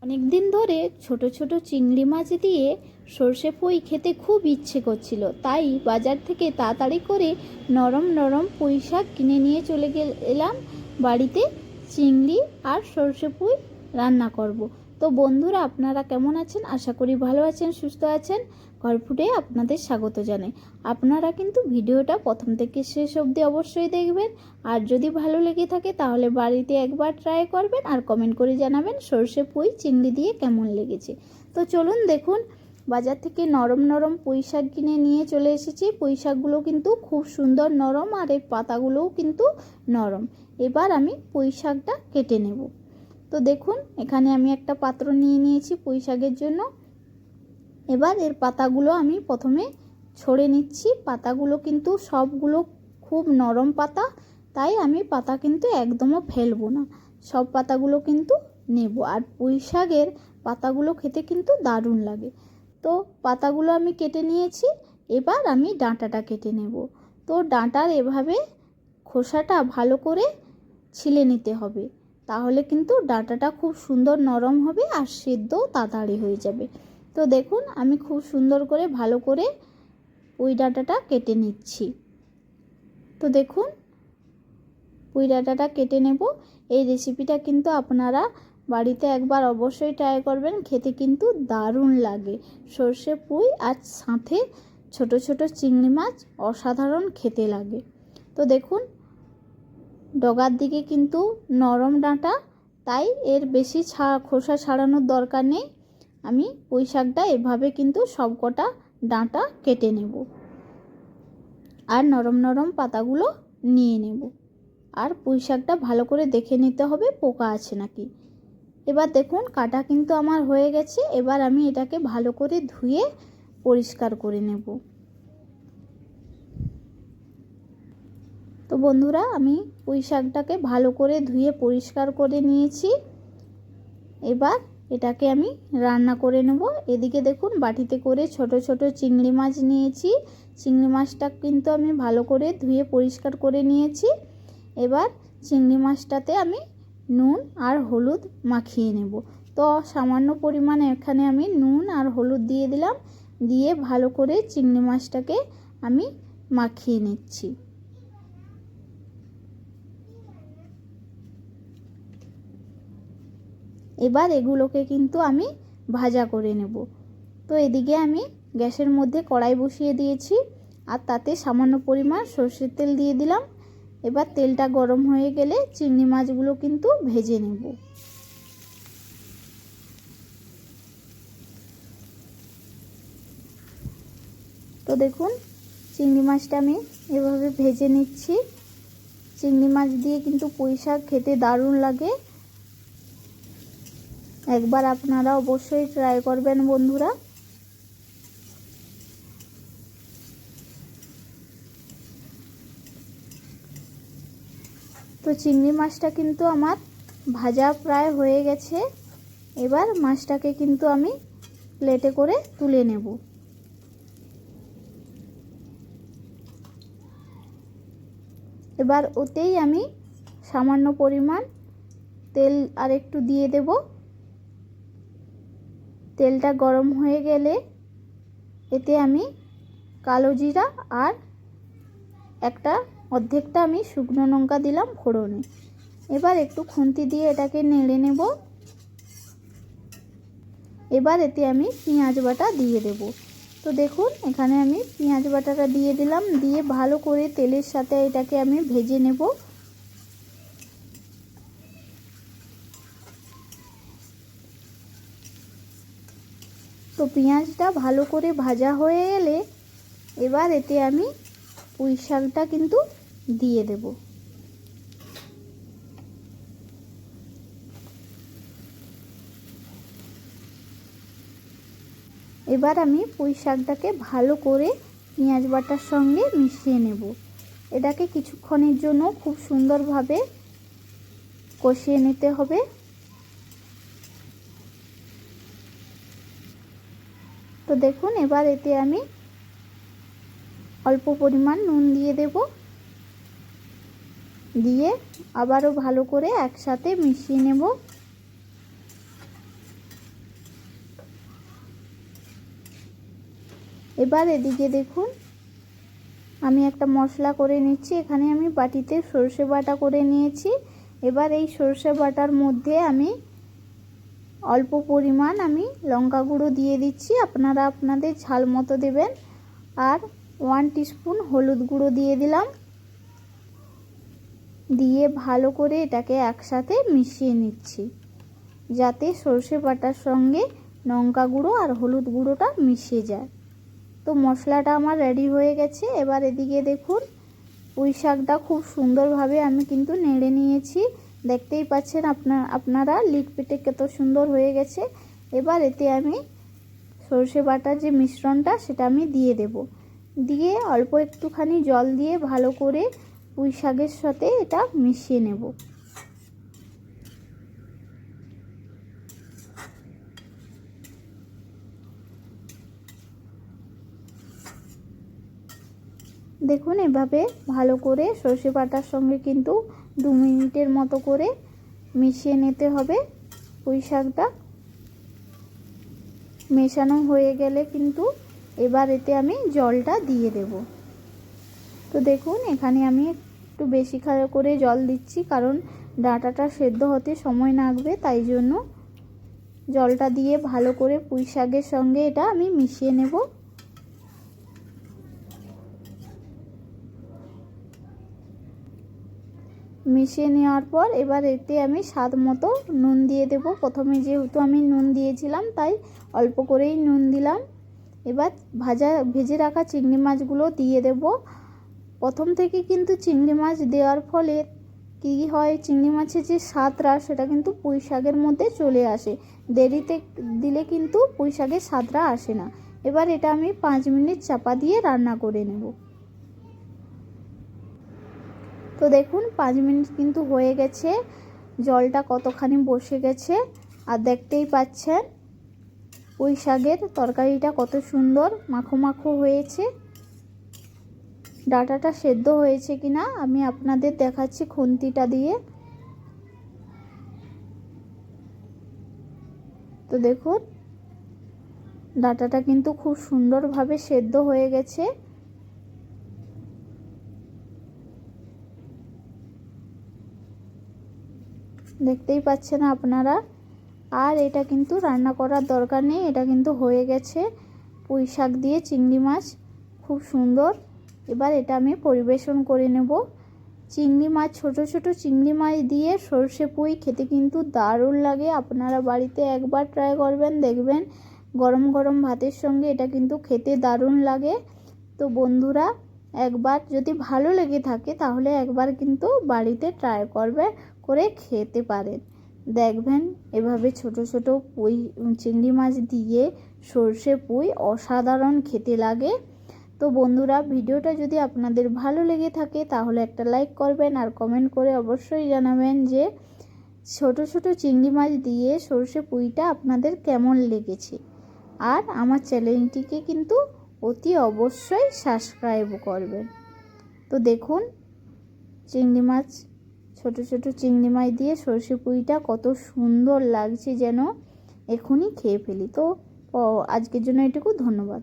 অনেক দিন ধরে ছোট ছোট চিংড়ি মাছ দিয়ে সর্ষে পুঁই খেতে খুব ইচ্ছে করছিল, তাই বাজার থেকে তাড়াতাড়ি করে নরম নরম পুঁই শাক কিনে নিয়ে চলে এলাম বাড়িতে। চিংড়ি আর সর্ষে পুঁই রান্না করব। তো বন্ধুরা, আপনারা কেমন আছেন? আশা করি ভালো আছেন, সুস্থ আছেন। ঘরফুটে আপনাদের স্বাগত জানাই। আপনারা কিন্তু ভিডিওটা প্রথম থেকে শেষ অবধি অবশ্যই দেখবেন, আর যদি ভালো লেগে থাকে তাহলে বাড়িতে একবার ট্রাই করবেন আর কমেন্ট করে জানাবেন সর্ষে পুঁই চিংড়ি দিয়ে কেমন লেগেছে। তো চলুন দেখুন, বাজার থেকে নরম নরম পুঁই শাক কিনে নিয়ে চলে এসেছি। পুঁই শাকগুলো কিন্তু খুব সুন্দর নরম, আর এর পাতাগুলোও কিন্তু নরম। এবার আমি পুঁই শাকটা কেটে নেব। তো দেখুন, এখানে আমি একটা পাত্র নিয়ে নিয়েছি পুঁই শাকের জন্য। এবার এর পাতাগুলো আমি প্রথমে ছড়ে নিচ্ছি। পাতাগুলো কিন্তু সবগুলো খুব নরম পাতা, তাই আমি পাতা কিন্তু একদমও ফেলবো না, সব পাতাগুলো কিন্তু নেব। আর পুঁই শাকের পাতাগুলো খেতে কিন্তু দারুণ লাগে। তো পাতাগুলো আমি কেটে নিয়েছি। এবার আমি ডাঁটাটা কেটে নেব। তো ডাঁটার এভাবে খোসাটা ভালো করে ছিলে নিতে হবে, তাহলে কিন্তু ডাঁটাটা খুব সুন্দর নরম হবে আর সিদ্ধও তাড়াতাড়ি হয়ে যাবে। তো দেখুন, আমি খুব সুন্দর করে ভালো করে পুঁই ডাঁটাটা কেটে নিচ্ছি। তো দেখুন, পুঁই ডাঁটাটা কেটে নেব। এই রেসিপিটা কিন্তু আপনারা বাড়িতে একবার অবশ্যই ট্রাই করবেন, খেতে কিন্তু দারুণ লাগে। সর্ষে পুঁই আর সাথে ছোট ছোট চিংড়ি মাছ অসাধারণ খেতে লাগে। তো দেখুন, ডগার দিকে কিন্তু নরম ডাঁটা, তাই এর বেশি খোসা ছাড়ানোর দরকার নেই। আমি পুঁই শাকটা এভাবে কিন্তু সবকটা ডাঁটা কেটে নেব, আর নরম নরম পাতাগুলো নিয়ে নেব। আর পুঁই শাকটা ভালো করে দেখে নিতে হবে পোকা আছে নাকি। এবার দেখুন, কাটা কিন্তু আমার হয়ে গেছে। এবার আমি এটাকে ভালো করে ধুয়ে পরিষ্কার করে নেব। তো বন্ধুরা, আমি পুঁই শাকটাকে ভালো করে ধুয়ে পরিষ্কার করে নিয়েছি। এবার এটাকে আমি রান্না করে নেব। এদিকে দেখুন, বাটিতে করে ছোট ছোট চিংড়ি মাছ নিয়েছি। চিংড়ি মাছটা কিন্তু আমি ভালো করে ধুয়ে পরিষ্কার করে নিয়েছি। এবার চিংড়ি মাছটাতে আমি নুন আর হলুদ মাখিয়ে নেব। তো সামান্য পরিমাণে এখানে আমি নুন আর হলুদ দিয়ে দিলাম, দিয়ে ভালো করে চিংড়ি মাছটাকে আমি মাখিয়ে নিচ্ছি। এবার এগুলোকে কিন্তু আমি ভাজা করে নেব। তো এদিকে আমি গ্যাসের মধ্যে কড়াই বসিয়ে দিয়েছি, আর তাতে সামান্য পরিমাণ সরষের তেল দিয়ে দিলাম। এবার তেলটা গরম হয়ে গেলে চিংড়ি মাছগুলো কিন্তু ভেজে নেব। তো দেখুন, চিংড়ি মাছটা আমি এভাবে ভেজে নিচ্ছি। চিংড়ি মাছ দিয়ে কিন্তু পুঁই শাক খেতে দারুণ লাগে। একবার আপনারা অবশ্যই ট্রাই করবেন বন্ধুরা। তো চিংড়ি মাছটা কিন্তু আমার ভাজা প্রায় হয়ে গেছে। এবার মাছটাকে কিন্তু আমি প্লেটে করে তুলে নেব। এবার ওতেই আমি সামান্য পরিমাণ তেল আর একটু দিয়ে দেব। তেলটা গরম হয়ে গেলে এতে আমি কালো জিরা আর অর্ধেকটা আমি শুকনো লঙ্কা দিলাম ফোড়নে। এবার একটু খুন্তি দিয়ে এটাকে নেড়ে নেব। এবার এতে আমি পেঁয়াজ বাটা দিয়ে দেব। তো দেখুন, এখানে আমি পেঁয়াজ বাটাটা দিয়ে দিলাম, দিয়ে ভালো করে তেলের সাথে এটাকে আমি ভেজে নেব। তো পেঁয়াজটা ভালো করে ভাজা হয়ে গেলে এবার এতে আমি পুঁই শাকটা কিন্তু দিয়ে দেব। এবার আমি পুঁই শাকটাকে ভালো করে পেঁয়াজ বাটার সঙ্গে মিশিয়ে নেব। এটাকে কিছুক্ষণের জন্য খুব সুন্দরভাবে কষিয়ে নিতে হবে। তো দেখুন, এবার এতে আমি অল্প পরিমাণ নুন দিয়ে দেব, দিয়ে আবারও ভালো করে একসাথে মিশিয়ে নেব। এবার এদিকে দেখুন আমি একটা মশলা করে নিচ্ছি। এখানে আমি বাটিতে সরষে বাটা করে নিয়েছি। এবার এই সরষে বাটার মধ্যে আমি অল্প পরিমাণ লঙ্কা গুঁড়ো দিয়ে দিচ্ছি, আপনারা আপনাদের ঝাল মতো দেবেন। আর 1 টিস্পুন হলুদ গুঁড়ো দিয়ে দিলাম, দিয়ে ভালো করে এটাকে একসাথে মিশিয়ে নিচ্ছি যাতে সরষে বাটার সঙ্গে লঙ্কা গুঁড়ো আর হলুদ গুঁড়োটা মিশে যায়। তো মশলাটা আমার রেডি হয়ে গেছে। এবার এদিকে দেখুন পুঁই শাকটা খুব সুন্দরভাবে আমি কিন্তু নেড়ে নিয়েছি, দেখতেই পাচ্ছেন আপনারা লিটপিটে কত সুন্দর হয়ে গেছে। এবার এতে আমি সরষে বাটার যে মিশ্রণটা সেটা আমি দিয়ে দেব, দিয়ে অল্প একটুখানি জল দিয়ে ভালো করে পুঁই শাকের সাথে এটা মিশিয়ে নেব। দেখুন এভাবে ভালো করে সরষে বাটার সঙ্গে কিন্তু 2 মিনিটের মতো করে মিশিয়ে নিতে হবে। পুঁই শাকটা মেশানো হয়ে গেলে কিন্তু এবার এতে আমি জলটা দিয়ে দেব। তো দেখুন এখানে আমি একটু বেশি করে জল দিচ্ছি, কারণ ডাঁটাটা সেদ্ধ হতে সময় লাগবে, তাই জন্য জলটা দিয়ে ভালো করে পুঁই শাকের সঙ্গে এটা আমি মিশিয়ে নেব। মিশিয়ে নেওয়ার পর এবার এতে আমি স্বাদ মতো নুন দিয়ে দেব। প্রথমে যেহেতু আমি নুন দিয়েছিলাম তাই অল্প করেই নুন দিলাম। এবার ভেজে রাখা চিংড়ি মাছগুলো দিয়ে দেব। প্রথম থেকে কিন্তু চিংড়ি মাছ দেওয়ার ফলে কী হয়, চিংড়ি মাছের যে স্বাদটা সেটা কিন্তু পুঁই শাকের মধ্যে চলে আসে, দেরিতে দিলে কিন্তু পুঁই শাকের স্বাদটা আসে না। এবার এটা আমি 5 মিনিট চাপা দিয়ে রান্না করে নেব। তো দেখুন 5 মিনিট কিন্তু হয়ে গেছে, জলটা কতখানি বসে গেছে আর দেখতেই পাচ্ছেন পুঁই শাকের তরকারিটা কত সুন্দর মাখো মাখো হয়েছে। ডাঁটাটা সেদ্ধ হয়েছে কিনা আমি আপনাদের দেখাচ্ছি খুন্তিটা দিয়ে। তো দেখুন ডাঁটাটা কিন্তু খুব সুন্দরভাবে সেদ্ধ হয়ে গেছে। দেখতেই পাচ্ছেন আপনারা। আর এটা কিন্তু রান্না করার দরকার নেই, এটা কিন্তু হয়ে গেছে পুঁই শাক দিয়ে চিংড়ি মাছ, খুব সুন্দর। এবার এটা আমি পরিবেশন করে নেব। চিংড়ি মাছ, ছোট ছোট চিংড়ি মাছ দিয়ে সর্ষে পুঁই খেতে কিন্তু দারুণ লাগে। আপনারা বাড়িতে একবার ট্রাই করবেন, দেখবেন গরম গরম ভাতের সঙ্গে এটা কিন্তু খেতে দারুণ লাগে। তো বন্ধুরা একবার যদি ভালো লেগে থাকে তাহলে একবার কিন্তু বাড়িতে ট্রাই করে খেতে পারেন। দেখবেন এভাবে ছোট ছোট পুঁই চিংড়ি মাছ দিয়ে সর্ষে পুঁই অসাধারণ খেতে লাগে। তো বন্ধুরা ভিডিওটা যদি আপনাদের ভালো লেগে থাকে তাহলে একটা লাইক করবেন আর কমেন্ট করে অবশ্যই জানাবেন যে ছোট ছোট চিংড়ি মাছ দিয়ে সর্ষে পুঁইটা আপনাদের কেমন লেগেছে। আর আমার চ্যানেলটিকে কিন্তু অতি অবশ্যই সাবস্ক্রাইব করবেন। তো দেখুন চিংড়ি মাছ, ছোট ছোট চিংড়ি মাছ দিয়ে সর্ষে পুঁইটা কত সুন্দর লাগছে, যেন এখনই খেয়ে ফেলি। তো আজকের জন্য এটুকু, ধন্যবাদ।